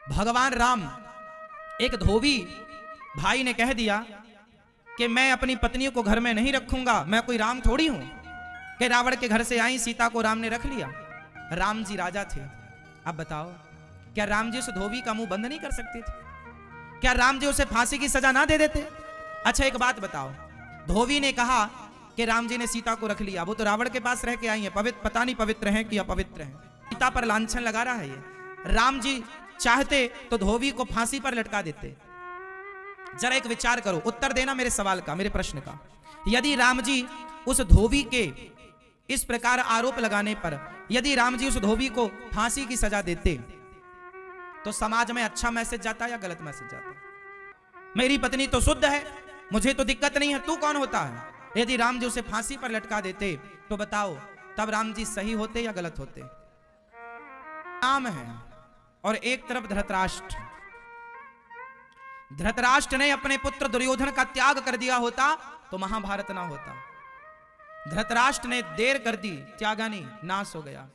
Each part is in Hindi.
भगवान राम, एक धोबी भाई ने कह दिया कि मैं अपनी पत्नी को घर में नहीं रखूंगा, मैं कोई राम थोड़ी हूं कि रावण के घर से आई सीता को राम ने रख लिया। राम जी राजा थे। अब बताओ, क्या राम जी उस धोबी का मुंह बंद नहीं कर सकते थे? क्या राम जी उसे फांसी की सजा ना दे देते? अच्छा एक बात बताओ, धोबी ने कहा कि राम जी ने सीता को रख लिया, वो तो रावण के पास रह के आई है, पवित्र पता नहीं पवित्र है कि अपवित्र है, सीता पर लांछन लगा रहा है ये। राम जी चाहते तो धोबी को फांसी पर लटका देते। जरा एक विचार करो, उत्तर देना मेरे सवाल का, मेरे प्रश्न का। यदि राम जी उस धोबी के इस प्रकार आरोप लगाने पर यदि राम जी उस धोबी को फांसी की सजा देते तो समाज में अच्छा मैसेज जाता या गलत मैसेज जाता? मेरी पत्नी तो शुद्ध है, मुझे तो दिक्कत नहीं है, तू कौन होता है? यदि राम जी उसे फांसी पर लटका देते तो बताओ तब राम जी सही होते या गलत होते? राम है और एक तरफ धृतराष्ट्र। धृतराष्ट्र ने अपने पुत्र दुर्योधन का त्याग कर दिया होता तो महाभारत ना होता। धृतराष्ट्र ने देर कर दी, त्यागा नहीं, नाश हो गया।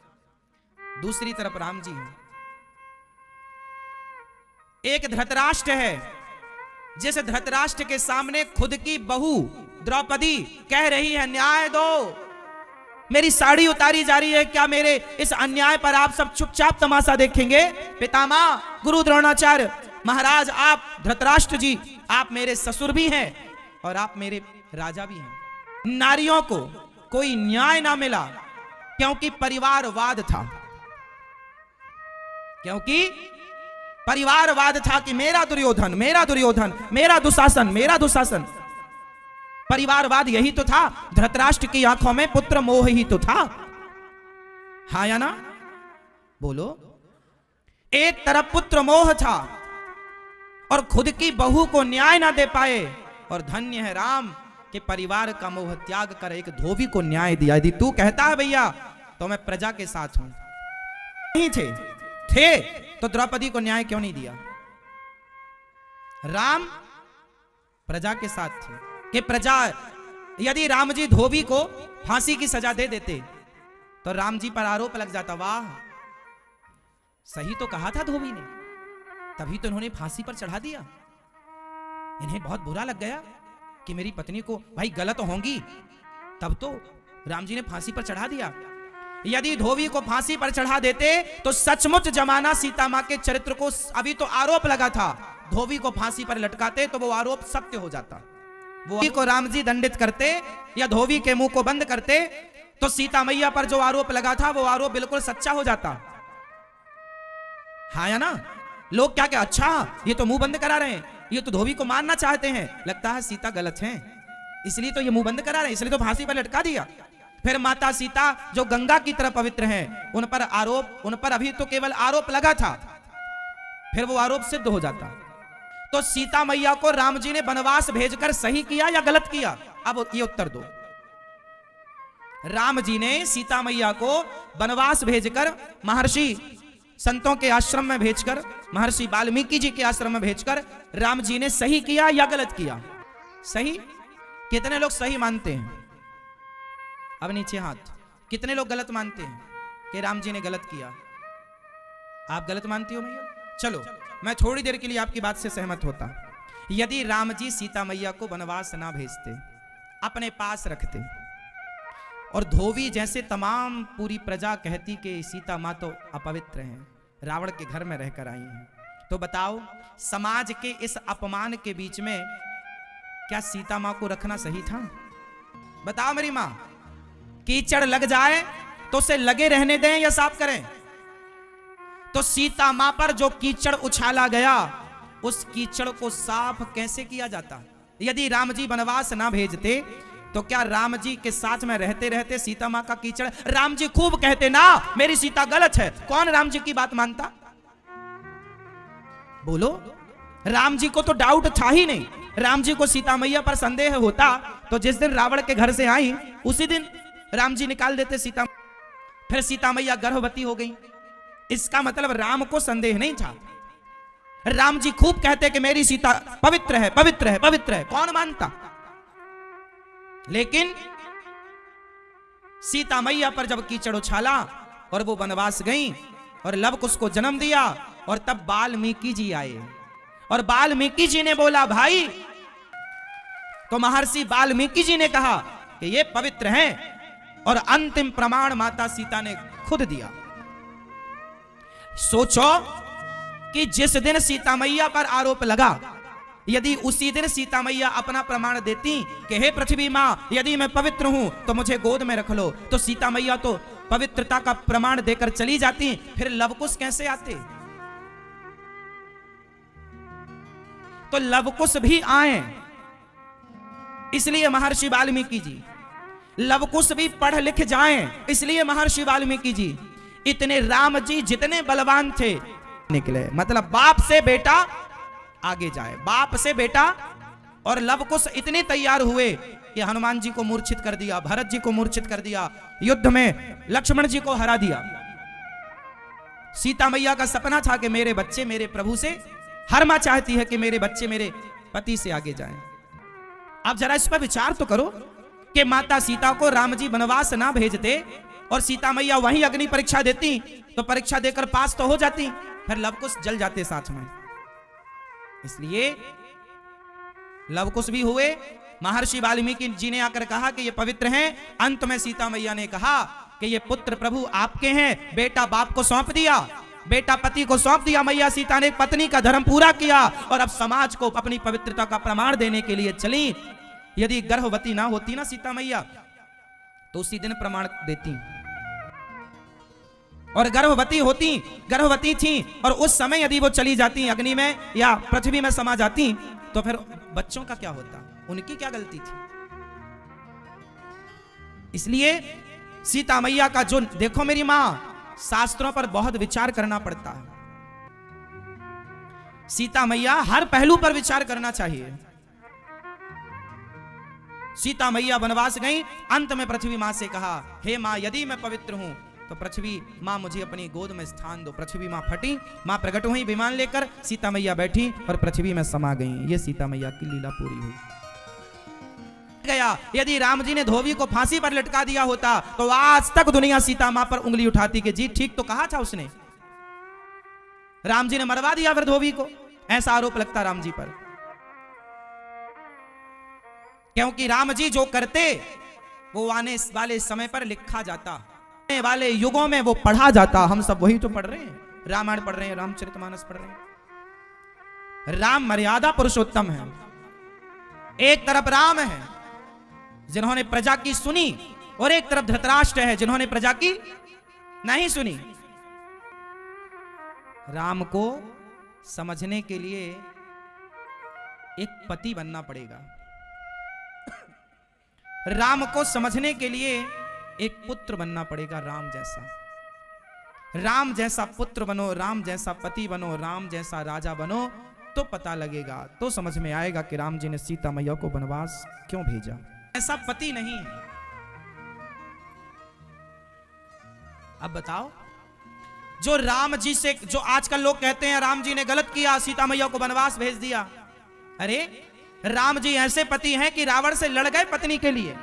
दूसरी तरफ राम जी हैं। एक धृतराष्ट्र है जिस धृतराष्ट्र के सामने खुद की बहू द्रौपदी कह रही है न्याय दो, मेरी साड़ी उतारी जा रही है, क्या मेरे इस अन्याय पर आप सब चुपचाप तमाशा देखेंगे? पितामह गुरु द्रोणाचार्य महाराज, आप धृतराष्ट्र जी, आप मेरे ससुर भी हैं और आप मेरे राजा भी हैं। नारियों को कोई न्याय ना मिला क्योंकि परिवारवाद था, क्योंकि परिवारवाद था कि मेरा दुर्योधन, मेरा दुर्योधन, मेरा दुशासन, मेरा दुशासन। परिवारवाद यही तो था। धृतराष्ट्र की आंखों में पुत्र मोह ही तो था, हाँ या ना? बोलो। एक तरफ पुत्र मोह था और खुद की बहू को न्याय ना दे पाए, और धन्य है राम कि परिवार का मोह त्याग कर एक धोबी को न्याय दिया। यदि तू कहता है भैया तो मैं प्रजा के साथ हूं, नहीं थे तो द्रौपदी को न्याय क्यों नहीं दिया? राम प्रजा के साथ थे कि प्रजा, यदि राम जी धोबी को फांसी की सजा दे देते तो राम जी पर आरोप लग जाता, वाह सही तो कहा था धोबी ने, तभी तो उन्होंने फांसी पर चढ़ा दिया। इन्हें बहुत बुरा लग गया कि मेरी पत्नी को, भाई गलत होंगी, तब तो राम जी ने फांसी पर चढ़ा दिया। यदि धोबी को फांसी पर चढ़ा देते तो सचमुच जमाना सीता मां के चरित्र को, अभी तो आरोप लगा था, धोबी को फांसी पर लटकाते तो वो आरोप सत्य हो जाता। वो को राम जी दंडित करते या धोबी के मुंह को बंद करते तो सीता मैया पर जो आरोप लगा था वो आरोप बिल्कुल सच्चा हो जाता, हाँ या ना? लोग क्या क्या, अच्छा ये तो मुंह बंद करा रहे हैं, ये तो धोबी को मारना चाहते हैं, लगता है सीता गलत हैं इसलिए तो ये मुंह बंद करा रहे हैं, इसलिए तो फांसी पर लटका दिया। फिर माता सीता जो गंगा की तरह पवित्र हैं, उन पर आरोप, उन पर अभी तो केवल आरोप लगा था, फिर वो आरोप सिद्ध हो जाता। तो सीता मैया को राम जी ने वनवास भेजकर सही किया या गलत किया? अब ये उत्तर दो। राम जी ने सीता मैया को वनवास भेजकर, महर्षि संतों के आश्रम में भेजकर, महर्षि वाल्मीकि जी के आश्रम में भेजकर राम जी ने सही किया या गलत किया? सही। कितने लोग सही मानते हैं? अब नीचे हाथ। कितने लोग गलत मानते हैं कि राम जी ने गलत किया? आप गलत मानती हो मैया? चलो मैं थोड़ी देर के लिए आपकी बात से सहमत होता। यदि राम जी सीता मैया को वनवास ना भेजते, अपने पास रखते, और धोबी जैसे तमाम पूरी प्रजा कहती कि सीता मां तो अपवित्र हैं, रावण के घर में रहकर आई हैं, तो बताओ समाज के इस अपमान के बीच में क्या सीता मां को रखना सही था? बताओ मेरी मां, कीचड़ लग जाए तो उसे लगे रहने दें या साफ करें? तो सीता मां पर जो कीचड़ उछाला गया, उस कीचड़ को साफ कैसे किया जाता? यदि राम जी वनवास ना भेजते तो क्या राम जी के साथ में रहते रहते सीता मां का कीचड़, राम जी खूब कहते ना मेरी सीता गलत है, कौन राम जी की बात मानता? बोलो। राम जी को तो डाउट था ही नहीं। राम जी को सीता मैया पर संदेह होता तो जिस दिन रावण के घर से आई उसी दिन राम जी निकाल देते सीता। फिर सीता मैया गर्भवती हो गई, इसका मतलब राम को संदेह नहीं था। राम जी खूब कहते कि मेरी सीता पवित्र है, पवित्र है, पवित्र है, कौन मानता? लेकिन सीता मैया पर जब कीचड़ उछाला और वो वनवास गई और लव कुश को जन्म दिया और तब वाल्मीकि जी आए और वाल्मीकि जी ने बोला भाई, तो महर्षि वाल्मीकि जी ने कहा कि ये पवित्र हैं और अंतिम प्रमाण माता सीता ने खुद दिया। सोचो कि जिस दिन सीता मैया पर आरोप लगा, यदि उसी दिन सीता मैया अपना प्रमाण देती कि हे पृथ्वी मां, यदि मैं पवित्र हूं तो मुझे गोद में रख लो, तो सीता मैया तो पवित्रता का प्रमाण देकर चली जाती, फिर लवकुश कैसे आते? तो लवकुश भी आए, इसलिए महर्षि वाल्मीकि जी, लवकुश भी पढ़ लिख जाएं, इसलिए महर्षि वाल्मीकि जी, इतने राम जी जितने बलवान थे निकले, मतलब बाप से बेटा आगे जाए, बाप से बेटा। और लवकुश इतने तैयार हुए कि हनुमान जी को मूर्छित कर दिया, भरत जी को मूर्छित कर दिया, युद्ध में लक्ष्मण जी को हरा दिया। सीता मैया का सपना था कि मेरे बच्चे मेरे प्रभु से, हर मां चाहती है कि मेरे बच्चे मेरे पति से आगे जाएं। अब जरा इस पर विचार तो करो कि माता सीता को राम जी वनवास ना भेजते और सीता मैया वहीं अग्नि परीक्षा देती, तो परीक्षा देकर पास तो हो जाती, फिर लवकुश जल जाते साथ में। इसलिए लवकुश भी हुए। महर्षि वाल्मीकि जी ने आकर कहा कि ये पवित्र हैं। अंत में सीता मैया ने कहा कि ये पुत्र प्रभु आपके हैं, बेटा बाप को सौंप दिया, बेटा पति को सौंप दिया। मैया सीता ने पत्नी का धर्म पूरा किया और अब समाज को अपनी पवित्रता का प्रमाण देने के लिए चली। यदि गर्भवती ना होती ना सीता मैया, तो उसी दिन प्रमाण देती, और गर्भवती होती, गर्भवती थी, और उस समय यदि वो चली जाती अग्नि में या पृथ्वी में समा जाती, तो फिर बच्चों का क्या होता? उनकी क्या गलती थी? इसलिए सीता मैया का जो, देखो मेरी मां, शास्त्रों पर बहुत विचार करना पड़ता है। सीता मैया हर पहलू पर विचार करना चाहिए। सीता मैया वनवास गई, अंत में पृथ्वी मां से कहा, हे मां, यदि मैं पवित्र हूं तो पृथ्वी मां मुझे अपनी गोद में स्थान दो। पृथ्वी मां फटी, मां प्रकट हुई विमान लेकर, सीता मैया बैठी और पृथ्वी में समा गई। ये सीता मैया की लीला पूरी हुई। गया, यदि राम जी ने धोबी को फांसी पर लटका दिया होता तो आज तक दुनिया सीता मां पर उंगली उठाती कि जी ठीक तो कहा था उसने, राम जी ने मरवा दिया फिर धोबी को। ऐसा आरोप लगता राम जी पर, क्योंकि राम जी जो करते वो आने वाले समय पर लिखा जाता, आने वाले युगों में वो पढ़ा जाता। हम सब वही तो पढ़ रहे हैं, रामायण पढ़ रहे हैं, रामचरितमानस पढ़ रहे हैं। राम मर्यादा पुरुषोत्तम है। एक तरफ राम है जिन्होंने प्रजा की सुनी, और एक तरफ धृतराष्ट्र है जिन्होंने प्रजा की नहीं सुनी। राम को समझने के लिए एक पति बनना पड़ेगा, राम को समझने के लिए एक पुत्र बनना पड़ेगा, राम जैसा। राम जैसा पुत्र बनो, राम जैसा पति बनो, राम जैसा राजा बनो, तो पता लगेगा, तो समझ में आएगा कि राम जी ने सीता मैया को वनवास क्यों भेजा। ऐसा पति नहीं है। अब बताओ, जो राम जी से, जो आजकल लोग कहते हैं राम जी ने गलत किया, सीता मैया को वनवास भेज दिया। अरे राम जी ऐसे पति हैं कि रावण से लड़ गए पत्नी के लिए,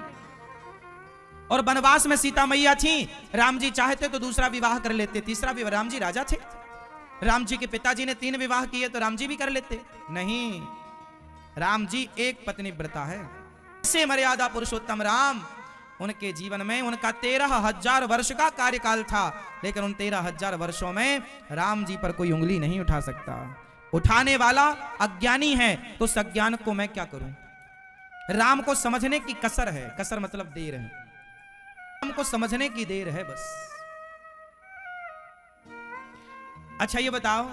और वनवास में सीता मैया थी। राम जी चाहते तो दूसरा विवाह कर लेते, तीसरा विवाह, राम जी राजा थे। राम जी के पिताजी ने 3 विवाह किए तो राम जी भी कर लेते। नहीं, राम जी एक पत्नी व्रता है। से मर्यादा पुरुषोत्तम राम, उनके जीवन में उनका 13,000 वर्ष का कार्यकाल था, लेकिन उन 13,000 वर्षों में राम जी पर कोई उंगली नहीं उठा सकता। उठाने वाला अज्ञानी है, तो उस अज्ञान को मैं क्या करूं? राम को समझने की कसर है, कसर मतलब देर है, राम को समझने की देर है बस। अच्छा ये बताओ,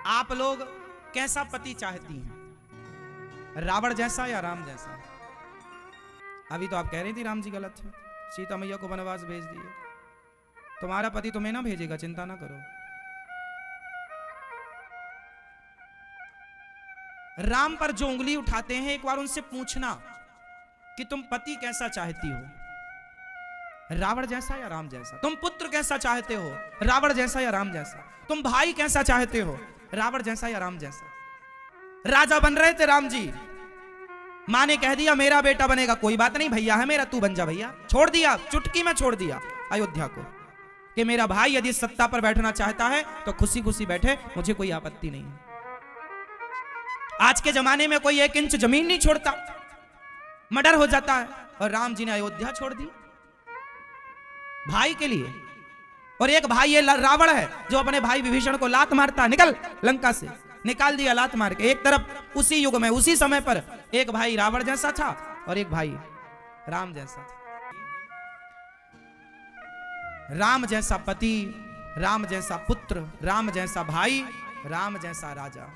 आप लोग कैसा पति चाहती हैं, रावण जैसा या राम जैसा? अभी तो आप कह रही थी राम जी गलत है, सीता मैया को वनवास भेज दिए। तुम्हारा पति तुम्हें ना भेजेगा, चिंता ना करो। राम पर जो उंगली उठाते हैं, एक बार उनसे पूछना कि तुम पति कैसा चाहती हो, रावण जैसा या राम जैसा? तुम पुत्र कैसा चाहते हो, रावण जैसा या राम जैसा? तुम भाई कैसा चाहते हो, रावण जैसा या राम जैसा? राजा बन रहे थे राम जी, मां ने कह दिया मेरा बेटा बनेगा, कोई बात नहीं भैया है मेरा, तू बन जा भैया, छोड़ दिया, चुटकी में छोड़ दिया अयोध्या को। कि मेरा भाई यदि सत्ता पर बैठना चाहता है तो खुशी खुशी बैठे, मुझे कोई आपत्ति नहीं है। आज के जमाने में कोई 1 इंच जमीन नहीं छोड़ता, मर्डर हो जाता है। और राम जी ने अयोध्या छोड़ दी भाई के लिए। और एक भाई ये रावण है जो अपने भाई विभीषण को लात मारता, निकल लंका से, निकाल दिया लात मार के। एक तरफ उसी युग में उसी समय पर एक भाई रावण जैसा था और एक भाई राम जैसा था। राम जैसा पति, राम जैसा पुत्र, राम जैसा भाई, राम जैसा राजा।